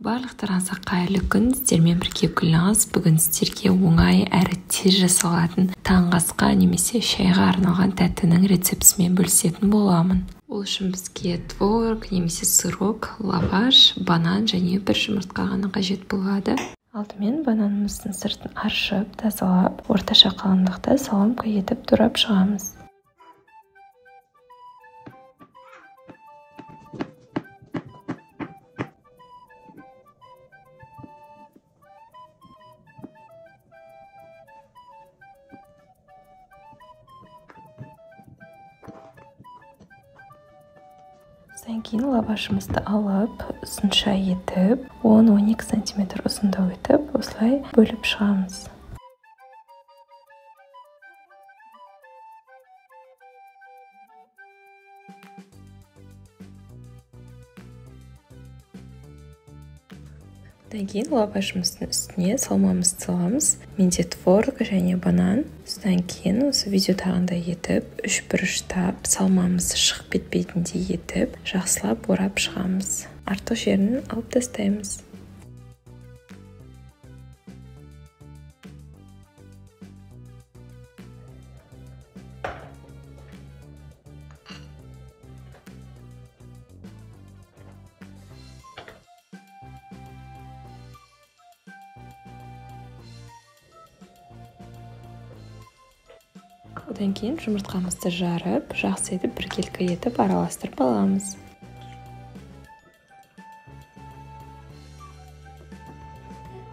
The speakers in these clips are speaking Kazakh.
Барлықтарыңызға қайырлы күн. Сіздермен бірге Гүлназ бүгін сіздерге оңай әрі тез жасалатын таңғы асқа немесе шайға арналған тәттінің рецептісімен бөлісетін боламын. Ол үшін бізге творог немесе сырок, лаваш, банан және бір жұмыртқа ғана қажет болады. Алдымен бананымыздың сыртын аршып, тазалап, орташа қалыңдықта соломка етіп турап шығамыз. Содан кейін лавашымызды алып, ұзынша етіп, 10-12 см ұзындау етіп, осылай бөліп шығамыз. Содан кейін лавашымыздың үстіне салмамызды саламыз. Менде творог және банан. Содан кейін осы видеодағындай етіп, үш бұрыштап, салмамызды шығып кетпейтіндей етіп, жақсылап орап шығамыз. Артық жерін алып тастаймыз. Одан кейін жұмыртқамызды жарып, жақсы етіп біркелкі етіп араластырып аламыз.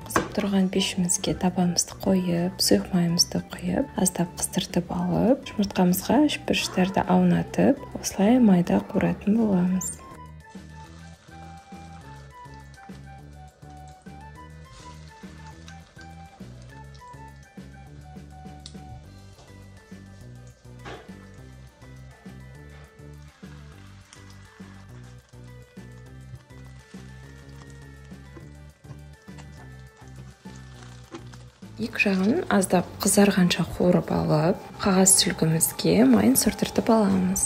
Қызып тұрған пешімізге табамызды қойып, сұйық майымызды құйып, аздап қыздыртып алып, жұмыртқамызға үшбұрыштарды аунатып, осылай майда қуыратын боламыз. Екі жағын аздап қызарғанша қуырып алып, қағаз сүлгімізге майын сүртіртіп аламыз.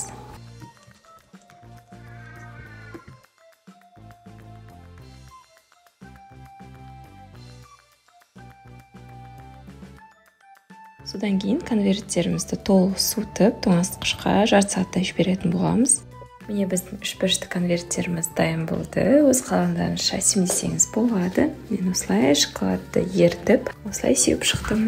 Содан кейін конверттерімізді толық суытып, тоңазытқышқа жарты сағаттай жіберетін боламыз. Міне біздің үшбұрышты конверттеріміз дайын болды. Өз қалағандарыңызша семдесеңіз болады. Мен осылай шоколадты ерітіп, осылай сеуіп шықтым.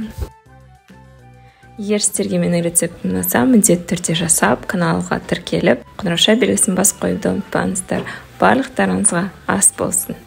Егер сіздерге менің рецептім ұнаса, міндетті түрде жасап, каналға тіркеліп, қоңырау белгісін басып қоюды ұмытпаңыздар. Барлықтарыңызға ас болсын.